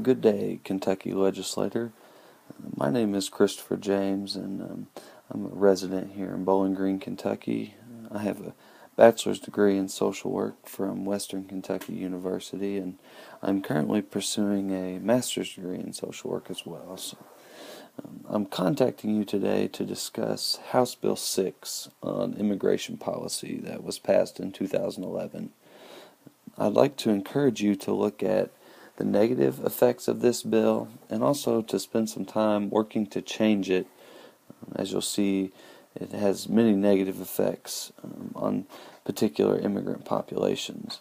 Good day, Kentucky legislator. My name is Christopher James, and I'm a resident here in Bowling Green, Kentucky. I have a bachelor's degree in social work from Western Kentucky University, and I'm currently pursuing a master's degree in social work as well. I'm contacting you today to discuss House Bill 6 on immigration policy that was passed in 2011. I'd like to encourage you to look at the negative effects of this bill and also to spend some time working to change it. As you'll see, it has many negative effects on particular immigrant populations.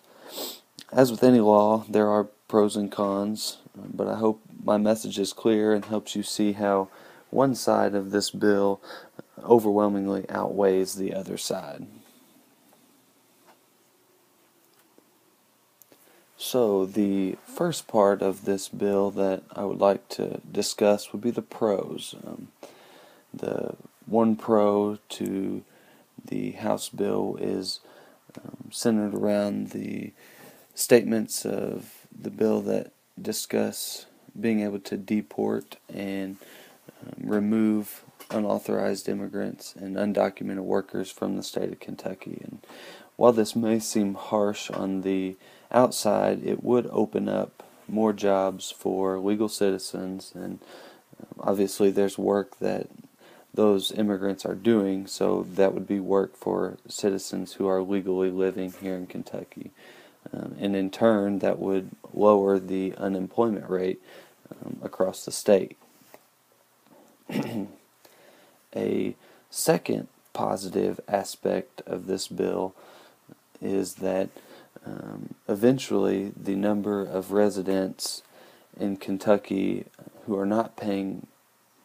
As with any law, there are pros and cons, but I hope my message is clear and helps you see how one side of this bill overwhelmingly outweighs the other side. So the first part of this bill that I would like to discuss would be the pros. The one pro to the House bill is centered around the statements of the bill that discuss being able to deport and remove unauthorized immigrants and undocumented workers from the state of Kentucky. And while this may seem harsh on the outside, it would open up more jobs for legal citizens, and obviously there's work that those immigrants are doing, so that would be work for citizens who are legally living here in Kentucky. And in turn, that would lower the unemployment rate across the state. A second positive aspect of this bill is that eventually the number of residents in Kentucky who are not paying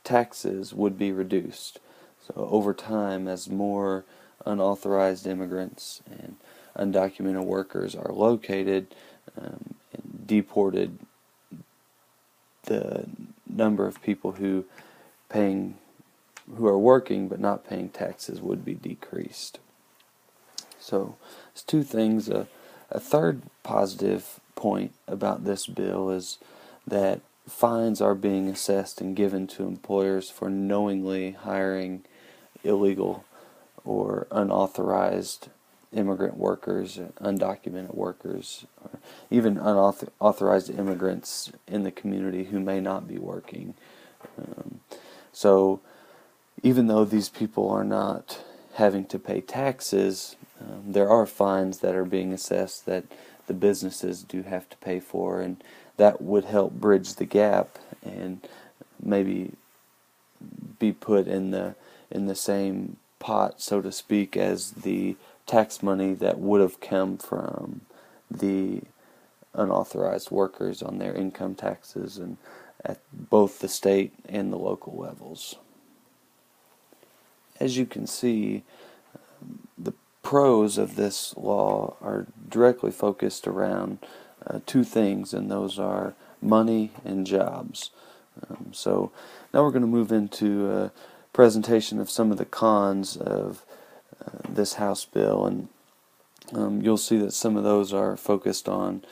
taxes would be reduced. So over time, as more unauthorized immigrants and undocumented workers are located and deported, the number of people who are working but not paying taxes would be decreased. So it's two things. A third positive point about this bill is that fines are being assessed and given to employers for knowingly hiring illegal or unauthorized immigrant workers, undocumented workers, or even unauthorized immigrants in the community who may not be working. So even though these people are not having to pay taxes, there are fines that are being assessed that the businesses do have to pay for, and that would help bridge the gap and maybe be put in the same pot, so to speak, as the tax money that would have come from the unauthorized workers on their income taxes and at both the state and the local levels. As you can see, the pros of this law are directly focused around two things, and those are money and jobs. So now we're going to move into a presentation of some of the cons of this House bill, and you'll see that some of those are focused on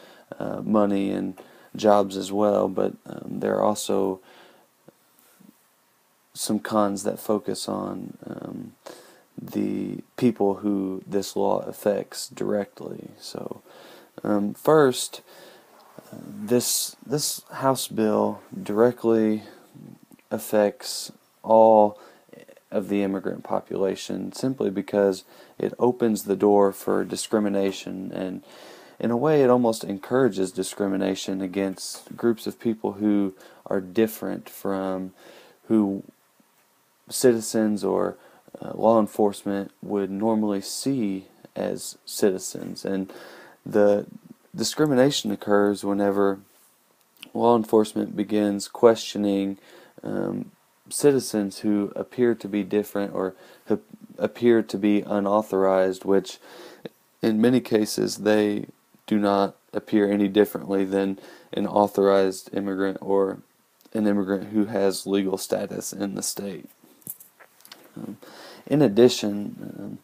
money and jobs as well, but there are also some cons that focus on the people who this law affects directly. So first, this House bill directly affects all of the immigrant population simply because it opens the door for discrimination, and in a way it almost encourages discrimination against groups of people who are different from who citizens or law enforcement would normally see as citizens. And the discrimination occurs whenever law enforcement begins questioning citizens who appear to be different or who appear to be unauthorized, which in many cases they do not appear any differently than an authorized immigrant or an immigrant who has legal status in the state. In addition,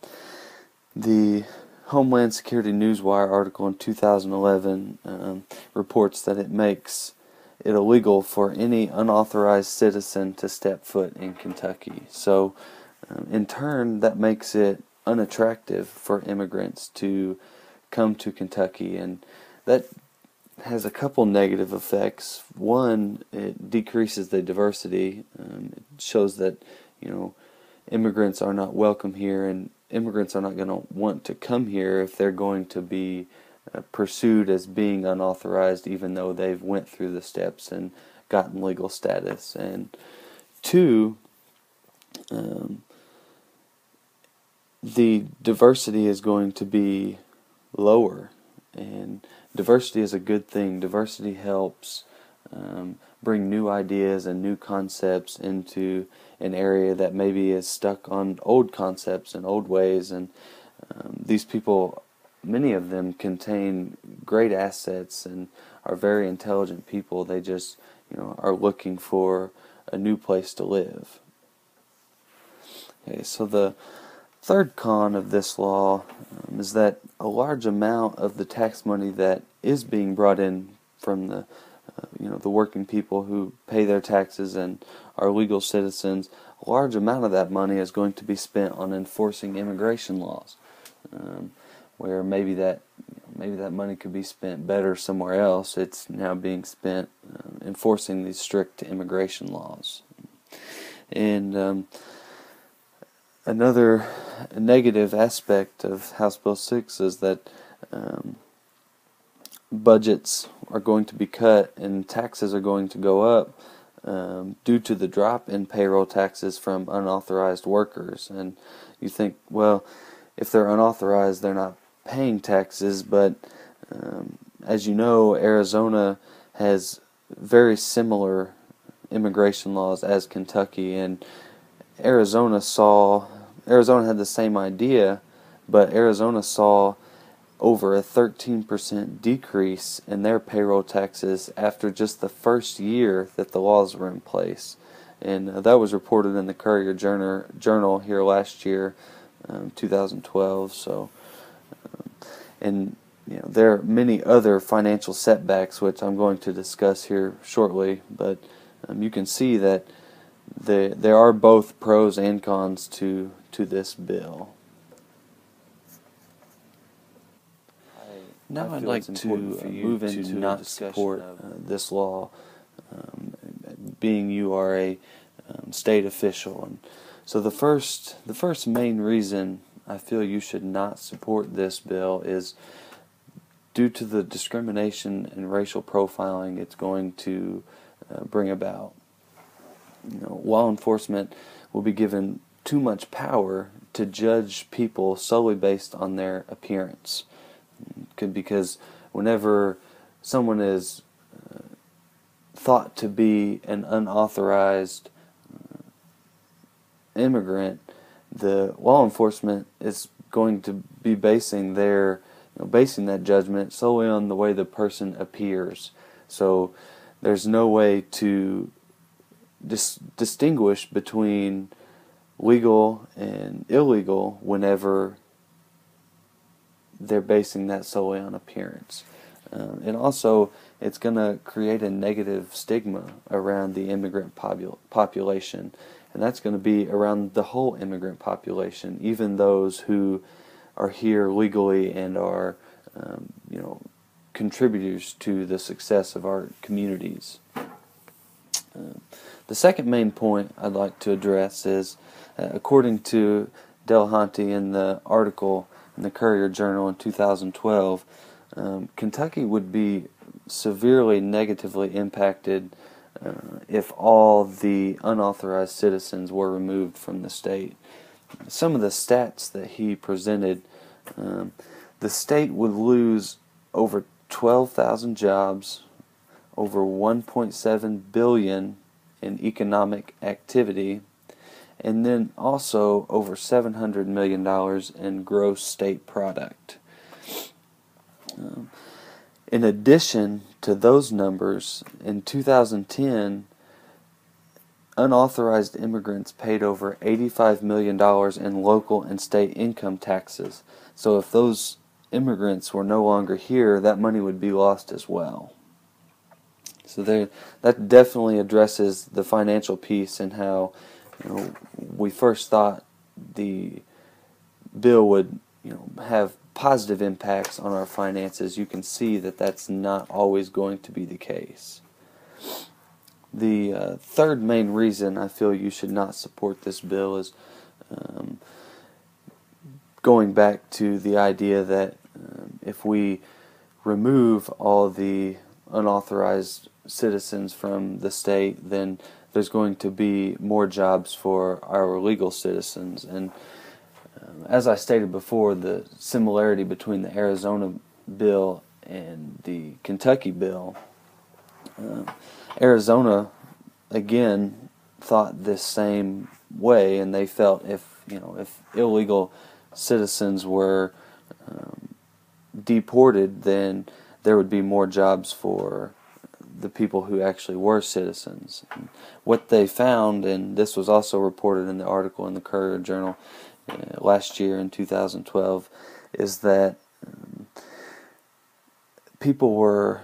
the Homeland Security Newswire article in 2011 reports that it makes it illegal for any unauthorized citizen to step foot in Kentucky. So, in turn, that makes it unattractive for immigrants to come to Kentucky, and that has a couple negative effects. One, it decreases the diversity. It shows that, immigrants are not welcome here, and immigrants are not going to want to come here if they're going to be pursued as being unauthorized, even though they've went through the steps and gotten legal status. And two, the diversity is going to be lower, and diversity is a good thing. Diversity helps bring new ideas and new concepts into an area that maybe is stuck on old concepts and old ways, and these people, many of them contain great assets and are very intelligent people. They just, are looking for a new place to live. Okay, so the third con of this law is that a large amount of the tax money that is being brought in from the working people who pay their taxes and are legal citizens, a large amount of that money is going to be spent on enforcing immigration laws, where maybe that money could be spent better somewhere else. It's now being spent enforcing these strict immigration laws. And another negative aspect of House Bill 6 is that budgets are going to be cut and taxes are going to go up due to the drop in payroll taxes from unauthorized workers. And you think, well, if they're unauthorized, they're not paying taxes, but as you know, Arizona has very similar immigration laws as Kentucky, and Arizona had the same idea, but Arizona saw over a 13% decrease in their payroll taxes after just the first year that the laws were in place. And that was reported in the Courier Journal here last year, 2012. So, and there are many other financial setbacks which I'm going to discuss here shortly, but you can see that there are both pros and cons to this bill. Now I'd like to move into not support this law, being you are a state official. And so the first main reason I feel you should not support this bill is due to the discrimination and racial profiling it's going to bring about. Law enforcement will be given too much power to judge people solely based on their appearance. Because whenever someone is thought to be an unauthorized immigrant, the law enforcement is going to be basing that judgment solely on the way the person appears. So there's no way to distinguish between legal and illegal whenever they're basing that solely on appearance. And also, it's going to create a negative stigma around the immigrant population, and that's going to be around the whole immigrant population, even those who are here legally and are contributors to the success of our communities. The second main point I'd like to address is, according to Delahunty in the article in the Courier Journal in 2012, Kentucky would be severely negatively impacted if all the unauthorized citizens were removed from the state. Some of the stats that he presented, the state would lose over 12,000 jobs, over $1.7 billion in economic activity, and then also over $700 million in gross state product. In addition to those numbers, in 2010, unauthorized immigrants paid over $85 million in local and state income taxes. So if those immigrants were no longer here, that money would be lost as well. So that definitely addresses the financial piece and how, we first thought the bill would, have positive impacts on our finances. You can see that that's not always going to be the case. The third main reason I feel you should not support this bill is going back to the idea that if we remove all the unauthorized citizens from the state, then there's going to be more jobs for our legal citizens. And as I stated before, the similarity between the Arizona bill and the Kentucky bill, Arizona again thought this same way, and they felt if illegal citizens were deported, then there would be more jobs for the people who actually were citizens. And what they found, and this was also reported in the article in the Courier Journal last year in 2012, is that people were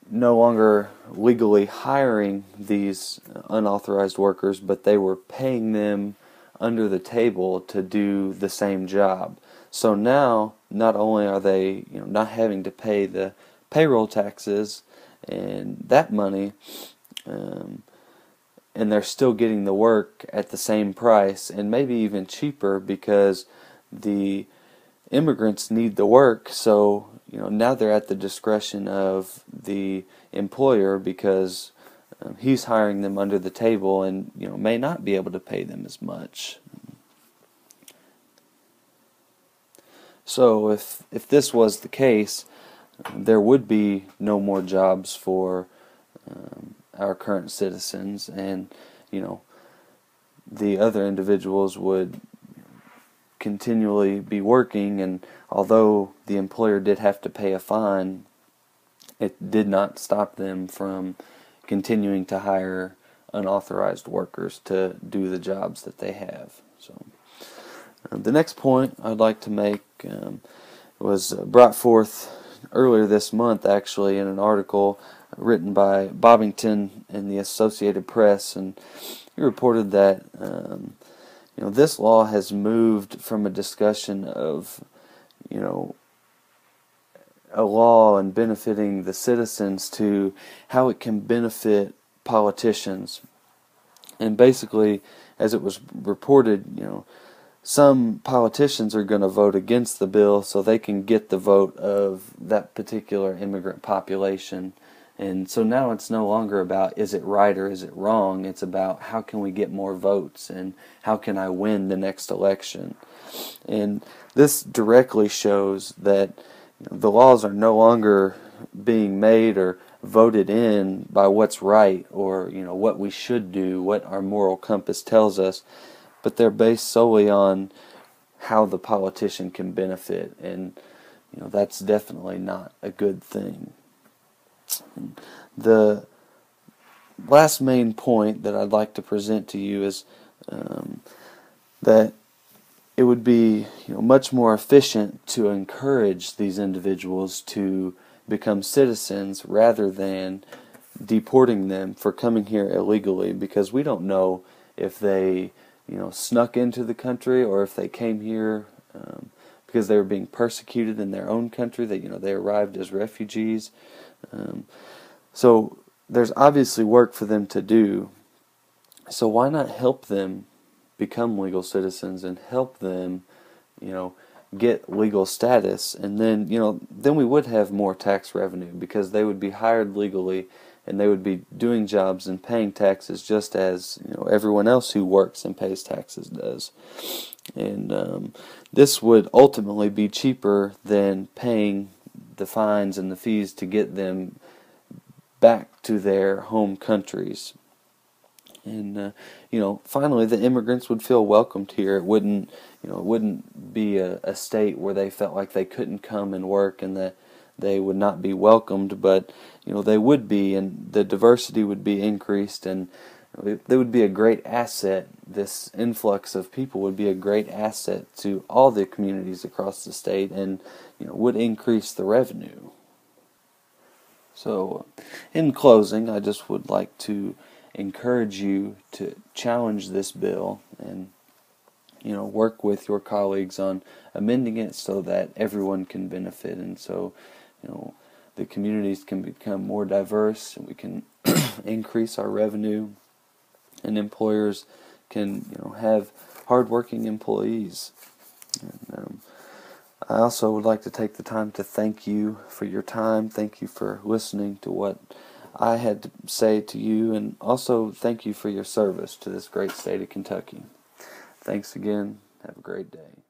no longer legally hiring these unauthorized workers, but they were paying them under the table to do the same job. So now, not only are they not having to pay the payroll taxes and that money, and they're still getting the work at the same price and maybe even cheaper because the immigrants need the work. So now they're at the discretion of the employer because he's hiring them under the table and may not be able to pay them as much. So if this was the case, there would be no more jobs for our current citizens, and the other individuals would continually be working, and although the employer did have to pay a fine, it did not stop them from continuing to hire unauthorized workers to do the jobs that they have. So the next point I'd like to make was brought forth earlier this month, actually, in an article written by Bobbington in the Associated Press, and he reported that this law has moved from a discussion of a law and benefiting the citizens to how it can benefit politicians. And basically, as it was reported, some politicians are going to vote against the bill so they can get the vote of that particular immigrant population. And so now it's no longer about is it right or is it wrong. It's about how can we get more votes and how can I win the next election. And this directly shows that the laws are no longer being made or voted in by what's right or what we should do, what our moral compass tells us, but they're based solely on how the politician can benefit, and that's definitely not a good thing. The last main point that I'd like to present to you is that it would be much more efficient to encourage these individuals to become citizens rather than deporting them for coming here illegally, because we don't know if they snuck into the country or if they came here because they were being persecuted in their own country, that they arrived as refugees. So there's obviously work for them to do. So why not help them become legal citizens and help them, get legal status, and then we would have more tax revenue because they would be hired legally and they would be doing jobs and paying taxes just as everyone else who works and pays taxes does. And this would ultimately be cheaper than paying the fines and the fees to get them back to their home countries. And finally, the immigrants would feel welcomed here. It wouldn't be a state where they felt like they couldn't come and work and that they would not be welcomed, but they would be, and the diversity would be increased, and they would be a great asset. This influx of people would be a great asset to all the communities across the state, and would increase the revenue. So, in closing, I just would like to encourage you to challenge this bill and work with your colleagues on amending it so that everyone can benefit, and so the communities can become more diverse, and we can increase our revenue, and employers can have hardworking employees. And I also would like to take the time to thank you for your time. Thank you for listening to what I had to say to you, and also thank you for your service to this great state of Kentucky. Thanks again. Have a great day.